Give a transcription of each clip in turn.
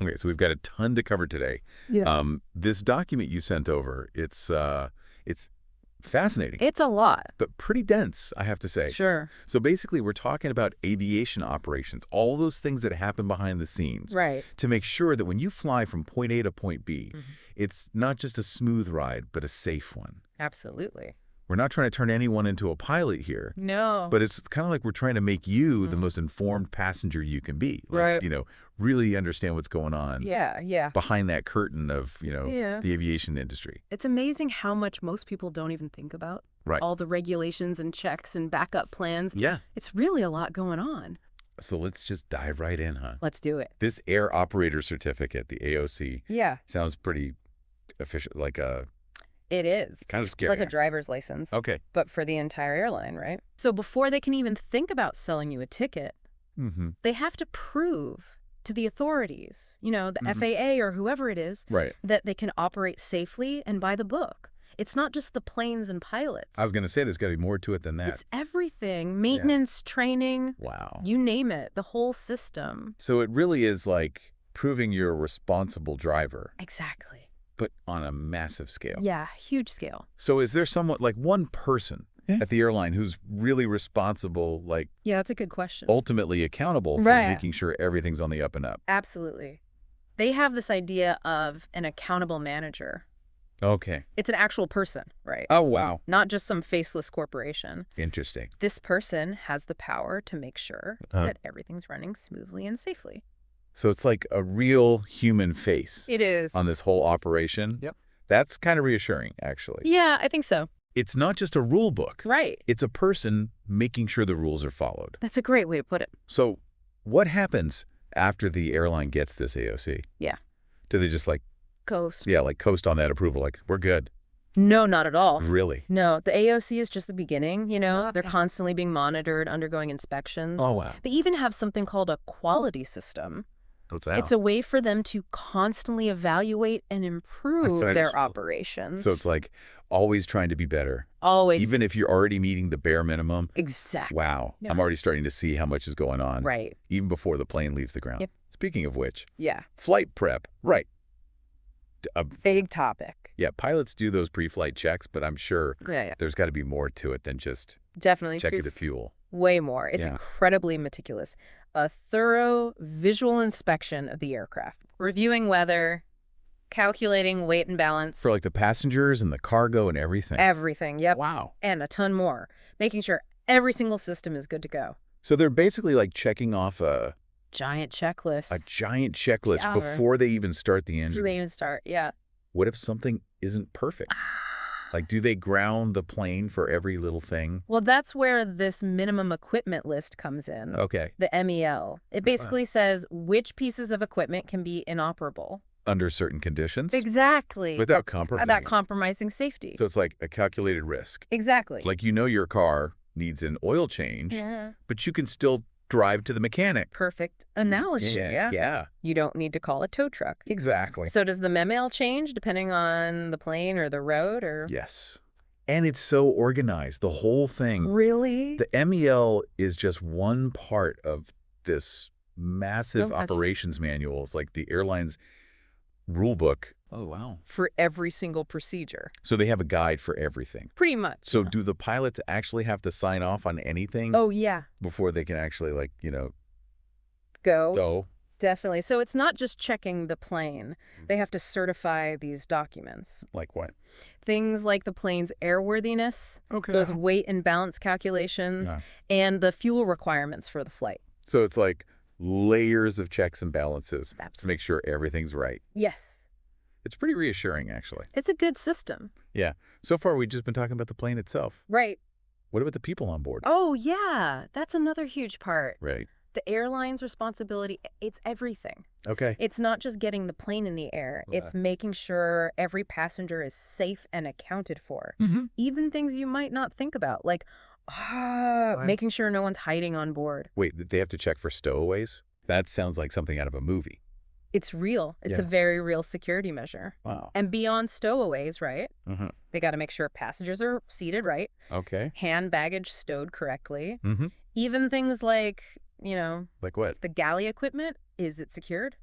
Okay, so we've got a ton to cover today. Yeah. This document you sent over, it's fascinating, It's a lot. but pretty dense, I have to say. Sure. So basically, we're talking about aviation operations, all those things that happen behind the scenes Right. to make sure that when you fly from point A to point B, it's not just a smooth ride, but a safe one. Absolutely. We're not trying to turn anyone into a pilot here, No. but it's kind of like we're trying to make you the most informed passenger you can be. Like, Right. really understand what's going on Yeah. behind that curtain of, Yeah. the aviation industry. It's amazing how much most people don't even think about. Right. All the regulations and checks and backup plans. Yeah. It's really a lot going on. So let's just dive right in, huh? Let's do it. This Air Operator Certificate, the AOC, Yeah. sounds pretty official, like It is. kind of scary. That's a driver's license. Okay. But for the entire airline, right? So before they can even think about selling you a ticket, they have to prove to the authorities, the FAA or whoever it is, Right. that they can operate safely and by the book. It's not just the planes and pilots. I was going to say there's got to be more to it than that. It's everything. Maintenance, training, Wow. you name it, the whole system. So it really is like proving you're a responsible driver, Exactly. but on a massive scale. Yeah, huge scale. So is there someone, like one person at the airline who's really responsible, like Yeah, that's a good question. ultimately accountable for Right. making sure everything's on the up and up? Absolutely. They have this idea of an accountable manager. Okay. It's an actual person, right? Oh, wow. Not just some faceless corporation. Interesting. This person has the power to make sure that everything's running smoothly and safely. So it's like a real human face It is. on this whole operation. Yep. That's kind of reassuring, actually. Yeah, I think so. It's not just a rule book. Right. It's a person making sure the rules are followed. That's a great way to put it. So what happens after the airline gets this AOC? Yeah. Do they just Coast. coast on that approval, like, we're good? No, not at all. Really? No, the AOC is just the beginning, They're constantly being monitored, undergoing inspections. Oh, wow. They even have something called a quality system. What's that? It's a way for them to constantly evaluate and improve their operations. So it's like always trying to be better. Always. Even if you're already meeting the bare minimum. Exactly. Wow. Yeah. I'm already starting to see how much is going on. Right. Even before the plane leaves the ground. Yep. Speaking of which, Yeah. flight prep. Right. Big topic. Yeah, pilots do those pre-flight checks, but I'm sure Yeah. there's got to be more to it than just Definitely. checking the It's fuel. way more. It's Yeah. incredibly meticulous. A thorough visual inspection of the aircraft. Reviewing weather, calculating weight and balance. For like the passengers and the cargo and everything. Everything. Yep. Wow. And a ton more. Making sure every single system is good to go. So they're basically like checking off a Giant checklist. giant checklist Yeah. before they even start the Before engine. they even start. Yeah. What if something isn't perfect? Like, do they ground the plane for every little thing? Well, that's where this minimum equipment list comes in. Okay. The MEL. It basically says which pieces of equipment can be inoperable. Under certain conditions? Exactly. Without compromising. Without compromising safety. So it's like a calculated risk. Exactly. Like, your car needs an oil change, Yeah. but you can still drive to the mechanic. Perfect analogy. Yeah. You don't need to call a tow truck. Exactly. So does the MEL change depending on the plane or the road or? Yes. And it's so organized, the whole thing. Really? The MEL is just one part of this massive Oh, gotcha. operations manual. It's like the airline's rule book. Oh, wow. For every single procedure. So they have a guide for everything. Pretty much. So do the pilots actually have to sign off on anything Oh, yeah. before they can actually, Go. go? Definitely. So it's not just checking the plane. They have to certify these documents. Like what? Things like the plane's airworthiness, Okay. those weight and balance calculations, Yeah. and the fuel requirements for the flight. So it's like layers of checks and balances to Absolutely. make sure everything's right. Yes. It's pretty reassuring, actually. It's a good system. Yeah. So far, we've just been talking about the plane itself. Right. What about the people on board? Oh, yeah. That's another huge part. Right. The airline's responsibility, it's everything. Okay. It's not just getting the plane in the air. It's making sure every passenger is safe and accounted for. Mm-hmm. Even things you might not think about, like making sure no one's hiding on board. Wait, they have to check for stowaways? That sounds like something out of a movie. It's real. It's a Yeah. very real security measure. Wow. And beyond stowaways, right? Mm-hmm. They got to make sure passengers are seated right, Okay. hand baggage stowed correctly. Mm-hmm. Even things like, Like what? the galley equipment, is it secured?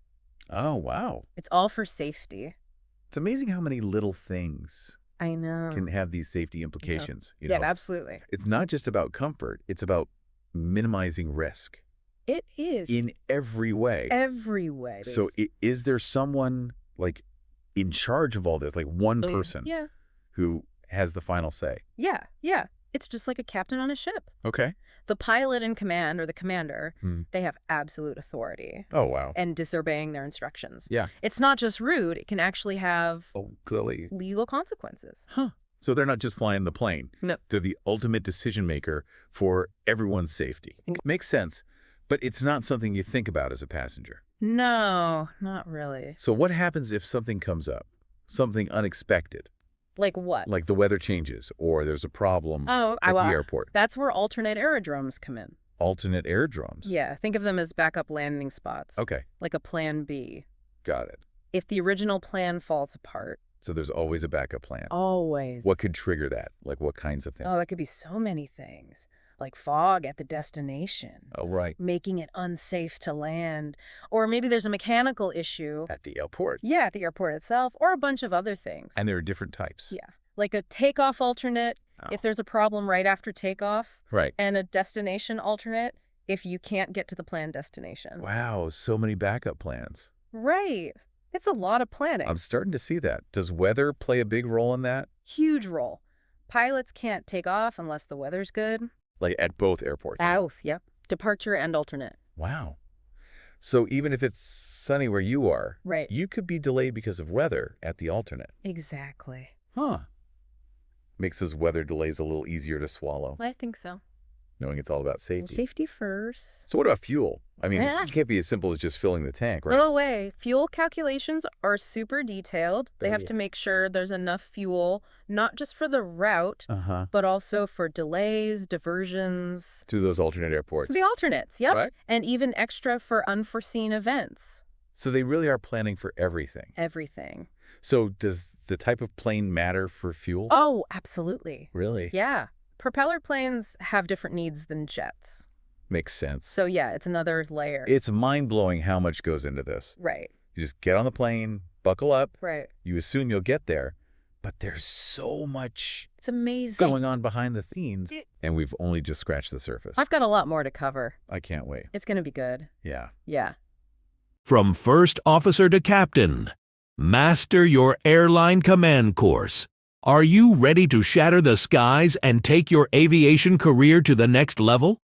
Oh, wow. It's all for safety. It's amazing how many little things I know. can have these safety implications. Yeah, absolutely. It's not just about comfort. It's about minimizing risk It is. in every way. Every way. So is there someone like in charge of all this, like one person who has the final say? Yeah. It's just like a captain on a ship. Okay. The pilot in command, or the commander, they have absolute authority. Oh, wow. And disobeying their instructions. Yeah. It's not just rude. It can actually have clearly legal consequences. Huh. So they're not just flying the plane. No. They're the ultimate decision maker for everyone's safety. Makes sense, but it's not something you think about as a passenger. No, not really. So what happens if something comes up? Something unexpected? Like what? Like the weather changes or there's a problem at the airport. That's where alternate aerodromes come in. Alternate aerodromes? Yeah, think of them as backup landing spots. Okay. Like a plan B. Got it. If the original plan falls apart. So there's always a backup plan. Always. What could trigger that? Like what kinds of things? Oh, that could be so many things. Like fog at the destination. Oh, right. Making it unsafe to land. Or maybe there's a mechanical issue. At the airport? Yeah, at the airport itself. Or a bunch of other things. And there are different types? Yeah. Like a takeoff alternate, if there's a problem right after takeoff. Right. And a destination alternate, if you can't get to the planned destination. Wow, so many backup plans. Right. It's a lot of planning. I'm starting to see that. Does weather play a big role in that? Huge role. Pilots can't take off unless the weather's good. Like at both airports? Both, yep. Departure and alternate. Wow. So even if it's sunny where you are, right, you could be delayed because of weather at the alternate. Exactly. Huh. Makes those weather delays a little easier to swallow. I think so. Knowing it's all about safety. Well, safety first. So what about fuel? I mean, it can't be as simple as just filling the tank, right? No way. Fuel calculations are super detailed. They have to make sure there's enough fuel, not just for the route, but also for delays, diversions. To those alternate airports. For the alternates, yep. Right? And even extra for unforeseen events. So they really are planning for everything. Everything. So does the type of plane matter for fuel? Oh, absolutely. Really? Yeah. Propeller planes have different needs than jets. Makes sense. So yeah, it's another layer. It's mind-blowing how much goes into this. Right. You just get on the plane, buckle up. Right. You assume you'll get there, but there's so much It's amazing going on behind the scenes, and we've only just scratched the surface. I've got a lot more to cover. I can't wait. It's going to be good. Yeah. Yeah. From first officer to captain, master your airline command course. Are you ready to shatter the skies and take your aviation career to the next level?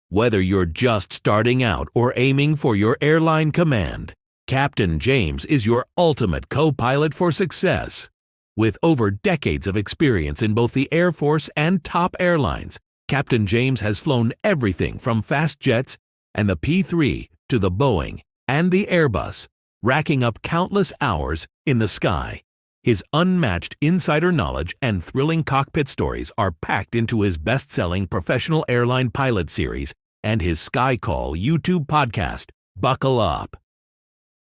Whether you're just starting out or aiming for your airline command, Captain James is your ultimate co-pilot for success. With over decades of experience in both the Air Force and top airlines, Captain James has flown everything from fast jets and the P-3 to the Boeing and the Airbus, racking up countless hours in the sky. His unmatched insider knowledge and thrilling cockpit stories are packed into his best-selling professional airline pilot series and his Sky Call YouTube podcast, Buckle Up.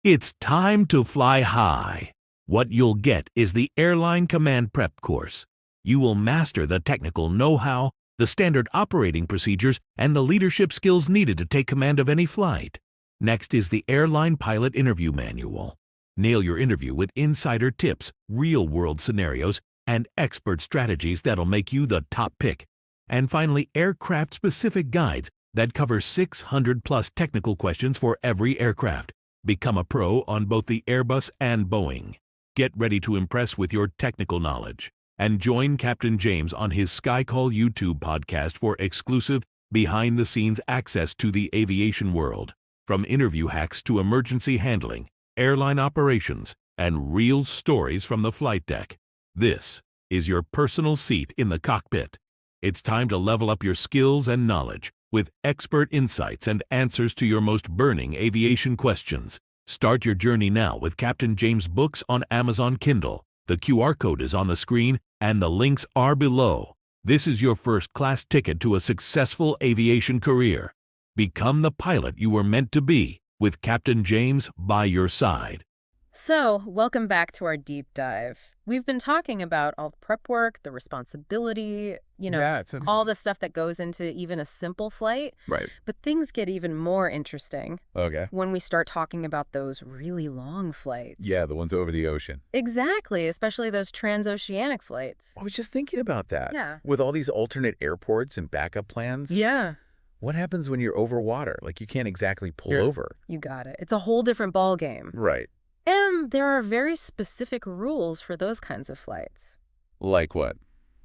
It's time to fly high. What you'll get is the Airline Command Prep course. You will master the technical know-how, the standard operating procedures, and the leadership skills needed to take command of any flight. Next is the Airline Pilot Interview Manual. Nail your interview with insider tips, real-world scenarios, and expert strategies that'll make you the top pick. And finally, aircraft-specific guides that cover 600-plus technical questions for every aircraft. Become a pro on both the Airbus and Boeing. Get ready to impress with your technical knowledge. And join Captain James on his Skycall YouTube podcast for exclusive, behind-the-scenes access to the aviation world. From interview hacks to emergency handling, airline operations, and real stories from the flight deck. This is your personal seat in the cockpit. It's time to level up your skills and knowledge with expert insights and answers to your most burning aviation questions. Start your journey now with Captain James books on Amazon Kindle. The QR code is on the screen and the links are below. This is your first-class ticket to a successful aviation career. Become the pilot you were meant to be with Captain James by your side. So, welcome back to our deep dive. We've been talking about all the prep work, the responsibility, Yeah, it sounds... all the stuff that goes into even a simple flight. Right. But things get even more interesting Okay. when we start talking about those really long flights. Yeah, the ones over the ocean. Exactly, especially those transoceanic flights. I was just thinking about that. Yeah. With all these alternate airports and backup plans. Yeah. What happens when you're over water? Like, you can't exactly pull over. You got it. It's a whole different ball game. Right. And there are very specific rules for those kinds of flights. Like what?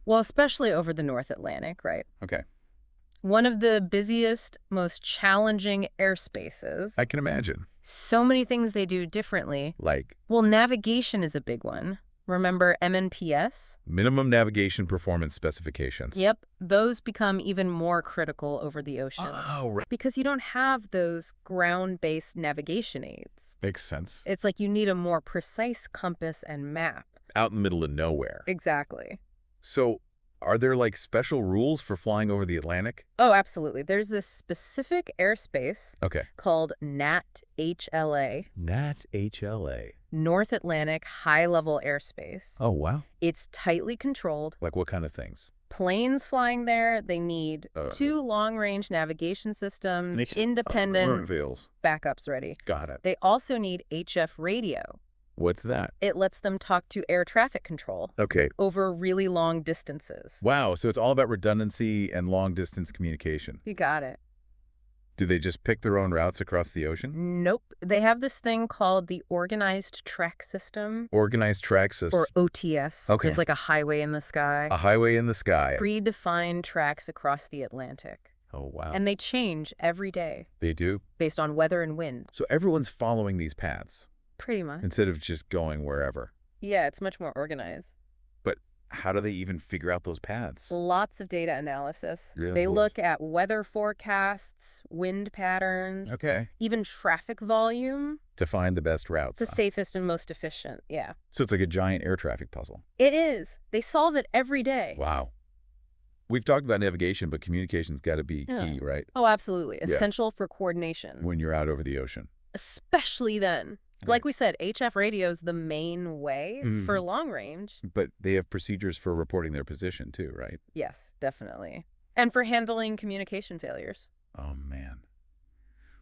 Well, especially over the North Atlantic, right? Okay. One of the busiest, most challenging airspaces. I can imagine. So many things they do differently. Like? Well, navigation is a big one. Remember MNPS? Minimum Navigation Performance Specifications. Yep. Those become even more critical over the ocean. Oh, right. Because you don't have those ground-based navigation aids. Makes sense. It's like you need a more precise compass and map. Out in the middle of nowhere. Exactly. So, are there like special rules for flying over the Atlantic? Oh, absolutely. There's this specific airspace Okay. called NAT-HLA. NAT-HLA. North Atlantic High-Level Airspace. Oh, wow. It's tightly controlled. Like what kind of things? Planes flying there, they need 2 long-range navigation systems, independent backups ready. Got it. They also need HF radio. What's that? It lets them talk to air traffic control. Okay. Over really long distances. Wow, so it's all about redundancy and long-distance communication. You got it. Do they just pick their own routes across the ocean? Nope. They have this thing called the Organized Track System. Organized Track System. Or OTS. Okay. It's like a highway in the sky. A highway in the sky. Predefined tracks across the Atlantic. Oh, wow. And they change every day. They do? Based on weather and wind. So everyone's following these paths? Pretty much. Instead of just going wherever? Yeah, it's much more organized. But how do they even figure out those paths? Lots of data analysis. Really? They look at weather forecasts, wind patterns, Okay. even traffic volume. To find the best routes. The safest and most efficient, yeah. So it's like a giant air traffic puzzle. It is. They solve it every day. Wow. We've talked about navigation, but communication's got to be key, right? Oh, absolutely. Yeah. Essential for coordination. When you're out over the ocean. Especially then. Like we said, HF radio is the main way for long range. But they have procedures for reporting their position too, right? Yes, definitely. And for handling communication failures. Oh, man.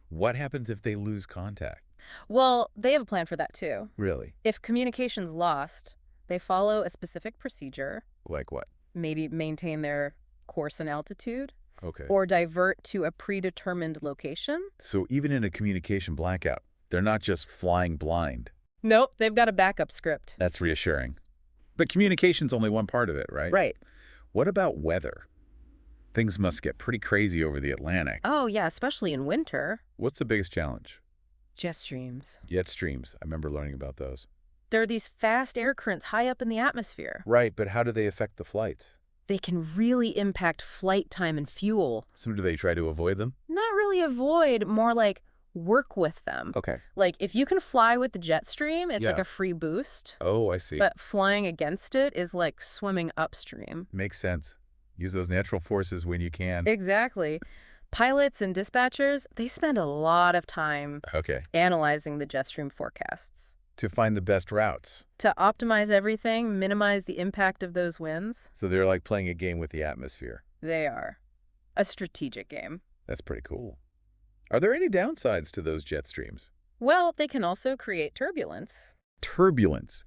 What happens if they lose contact? Well, they have a plan for that too. Really? If communication's lost, they follow a specific procedure. Like what? Maybe maintain their course and altitude. Okay. Or divert to a predetermined location. So even in a communication blackout, they're not just flying blind. Nope, they've got a backup script. That's reassuring. But communication's only one part of it, right? Right. What about weather? Things must get pretty crazy over the Atlantic. Oh, yeah, especially in winter. What's the biggest challenge? Jet streams. Jet streams. I remember learning about those. There are these fast air currents high up in the atmosphere. Right, but how do they affect the flights? They can really impact flight time and fuel. So do they try to avoid them? Not really avoid, more like work with them. Okay. Like, if you can fly with the jet stream, it's like Yeah. a free boost. Oh, I see. But flying against it is like swimming upstream. Makes sense. Use those natural forces when you can. Exactly. Pilots and dispatchers, they spend a lot of time Okay. analyzing the jet stream forecasts. To find the best routes. To optimize everything, minimize the impact of those winds. So they're like playing a game with the atmosphere. They are. A strategic game. That's pretty cool. Are there any downsides to those jet streams? Well, they can also create turbulence. Turbulence.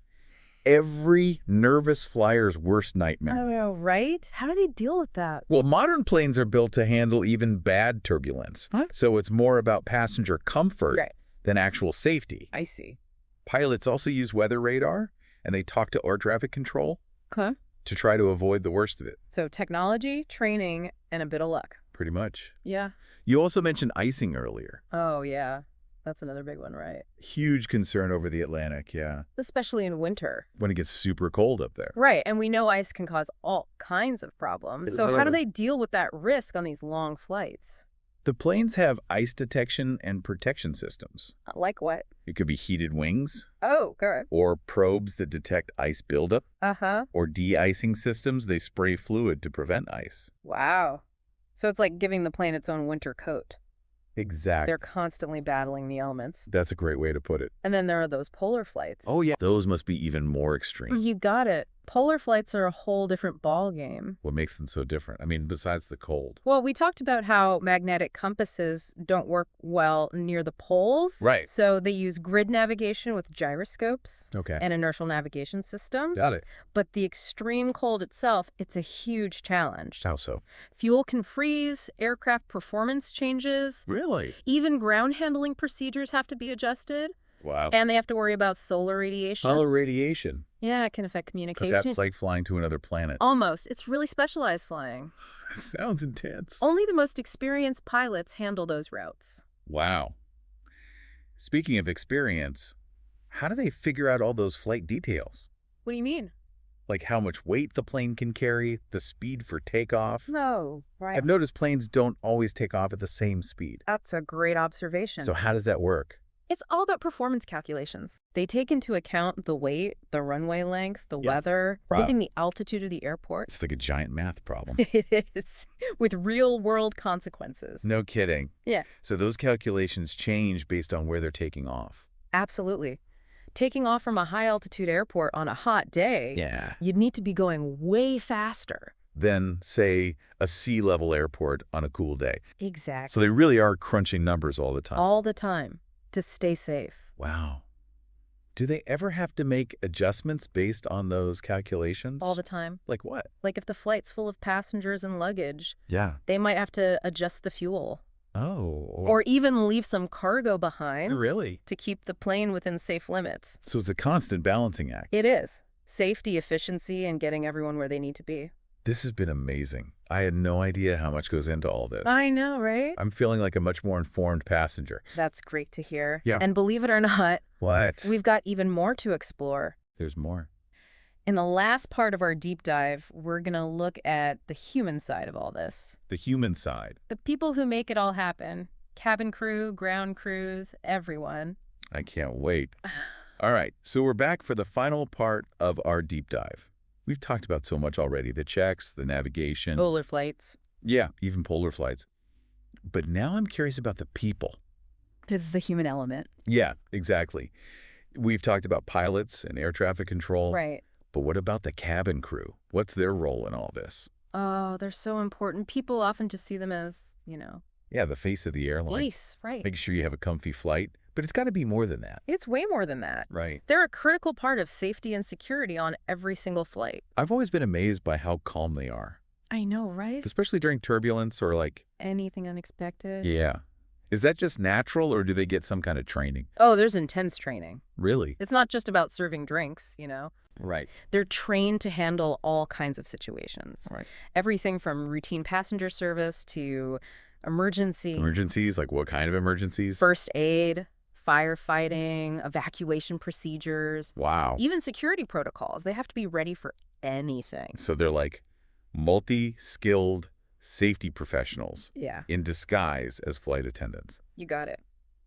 Every nervous flyer's worst nightmare. I know, right? How do they deal with that? Well, modern planes are built to handle even bad turbulence. Huh? So it's more about passenger comfort than actual safety. I see. Pilots also use weather radar, and they talk to air traffic control Okay. to try to avoid the worst of it. So technology, training, and a bit of luck. Pretty much. Yeah. You also mentioned icing earlier. Oh, yeah. That's another big one, right? Huge concern over the Atlantic, yeah. Especially in winter. When it gets super cold up there. Right, and we know ice can cause all kinds of problems. So how do they deal with that risk on these long flights? The planes have ice detection and protection systems. Like what? It could be heated wings, Oh, correct. or probes that detect ice buildup, Uh-huh. or de-icing systems. They spray fluid to prevent ice. Wow. So it's like giving the plane its own winter coat. Exactly. They're constantly battling the elements. That's a great way to put it. And then there are those polar flights. Oh, yeah. Those must be even more extreme. You got it. Polar flights are a whole different ball game. What makes them so different? I mean, besides the cold. Well, we talked about how magnetic compasses don't work well near the poles. Right. So they use grid navigation with gyroscopes Okay. and inertial navigation systems. Got it. But the extreme cold itself, it's a huge challenge. How so? Fuel can freeze, aircraft performance changes, Really? even ground handling procedures have to be adjusted, Wow. and they have to worry about solar radiation. Solar radiation. Yeah, it can affect Because communication. that's like flying to another planet. Almost. It's really specialized flying. Sounds intense. Only the most experienced pilots handle those routes. Wow. Speaking of experience, how do they figure out all those flight details? What do you mean? Like how much weight the plane can carry, the speed for takeoff? No, right. I've noticed planes don't always take off at the same speed. That's a great observation. So how does that work? It's all about performance calculations. They take into account the weight, the runway length, the weather, Wow. even the altitude of the airport. It's like a giant math problem. It is, with real-world consequences. No kidding. Yeah. So those calculations change based on where they're taking off. Absolutely. Taking off from a high-altitude airport on a hot day, Yeah. you'd need to be going way faster. Than, say, a sea-level airport on a cool day. Exactly. So they really are crunching numbers all the time. All the time, to stay safe. Wow. Do they ever have to make adjustments based on those calculations? All the time. Like what? Like if the flight's full of passengers and luggage, Yeah. they might have to adjust the fuel. Oh. Or even leave some cargo behind Really? to keep the plane within safe limits. So it's a constant balancing act. It is. Safety, efficiency, and getting everyone where they need to be. This has been amazing. I had no idea how much goes into all this. I know, right? I'm feeling like a much more informed passenger. That's great to hear. Yeah. And believe it or not, What? we've got even more to explore. There's more. In the last part of our deep dive, we're going to look at the human side of all this. The human side. The people who make it all happen. Cabin crew, ground crews, everyone. I can't wait. All right, so we're back for the final part of our deep dive. We've talked about so much already, the checks, the navigation. Polar flights. Yeah, even polar flights. But now I'm curious about the people. The human element. Yeah, exactly. We've talked about pilots and air traffic control. Right. But what about the cabin crew? What's their role in all this? Oh, they're so important. People often just see them as, Yeah, the face of the airline. face, right. Making sure you have a comfy flight. But it's got to be more than that. It's way more than that. Right. They're a critical part of safety and security on every single flight. I've always been amazed by how calm they are, I know, right? especially during turbulence or like, Anything unexpected? yeah. Is that just natural or do they get some kind of training? Oh, there's intense training. Really? It's not just about serving drinks, Right. They're trained to handle all kinds of situations. Right. Everything from routine passenger service to emergency, Emergencies? Like what kind of emergencies? first aid, firefighting, evacuation procedures, Wow. even security protocols. They have to be ready for anything. So they're like multi-skilled safety professionals Yeah, in disguise as flight attendants. you got it.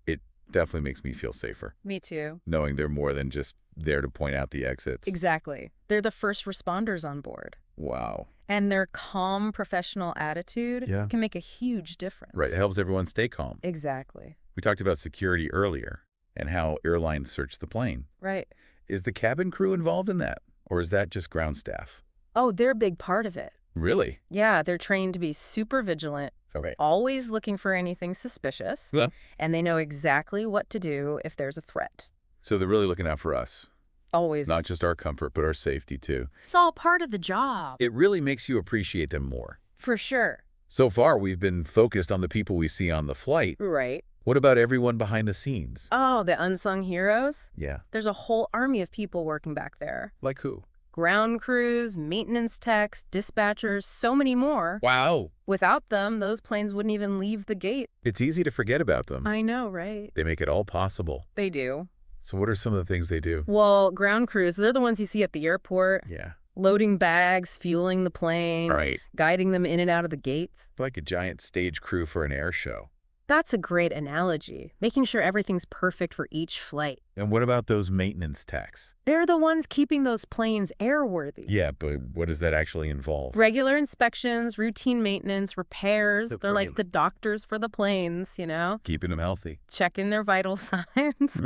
It definitely makes me feel safer, Me too. knowing they're more than just there to point out the exits. Exactly. They're the first responders on board. Wow. And their calm professional attitude Yeah. can make a huge difference. Right. It helps everyone stay calm. Exactly. We talked about security earlier and how airlines search the plane. Right. Is the cabin crew involved in that? Or is that just ground staff? Oh, they're a big part of it. Really? Yeah, they're trained to be super vigilant, Okay. always looking for anything suspicious, Yeah. and they know exactly what to do if there's a threat. So they're really looking out for us. Always. Not just our comfort, but our safety too. It's all part of the job. It really makes you appreciate them more. For sure. So far, we've been focused on the people we see on the flight. Right. What about everyone behind the scenes? Oh, the unsung heroes? Yeah. There's a whole army of people working back there. Like who? Ground crews, maintenance techs, dispatchers, so many more. Wow. Without them, those planes wouldn't even leave the gate. It's easy to forget about them. I know, right? They make it all possible. They do. So what are some of the things they do? Well, ground crews, they're the ones you see at the airport, Yeah. loading bags, fueling the plane, Right. guiding them in and out of the gates. Like a giant stage crew for an air show. That's a great analogy, making sure everything's perfect for each flight. And what about those maintenance techs? They're the ones keeping those planes airworthy. Yeah, but what does that actually involve? Regular inspections, routine maintenance, repairs. They're like the doctors for the planes, you know? Keeping them healthy. Checking their vital signs,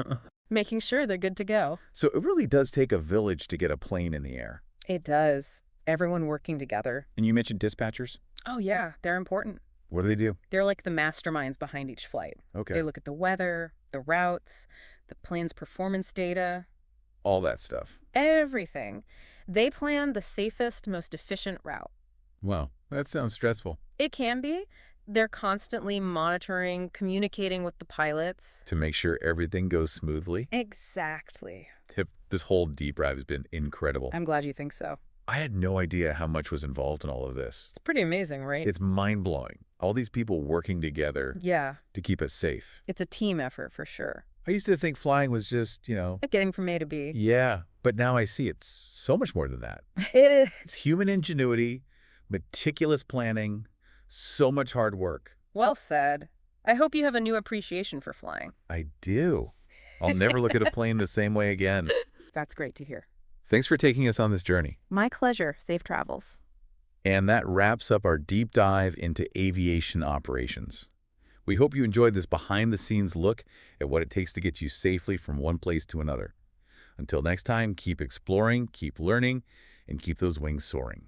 making sure they're good to go. So it really does take a village to get a plane in the air. It does. Everyone working together. And you mentioned dispatchers? Oh, yeah, they're important. What do they do? They're like the masterminds behind each flight. Okay. They look at the weather, the routes, the plane's performance data. All that stuff. Everything. They plan the safest, most efficient route. Wow, that sounds stressful. It can be. They're constantly monitoring, communicating with the pilots. To make sure everything goes smoothly? Exactly. This whole deep dive has been incredible. I'm glad you think so. I had no idea how much was involved in all of this. It's pretty amazing, right? It's mind-blowing. All these people working together Yeah. to keep us safe. It's a team effort for sure. I used to think flying was just, Getting from A to B. yeah, but now I see it's so much more than that. It is. It's human ingenuity, meticulous planning, so much hard work. Well said. I hope you have a new appreciation for flying. I do. I'll never look at a plane the same way again. That's great to hear. Thanks for taking us on this journey. My pleasure. Safe travels. And that wraps up our deep dive into aviation operations. We hope you enjoyed this behind-the-scenes look at what it takes to get you safely from one place to another. Until next time, keep exploring, keep learning, and keep those wings soaring.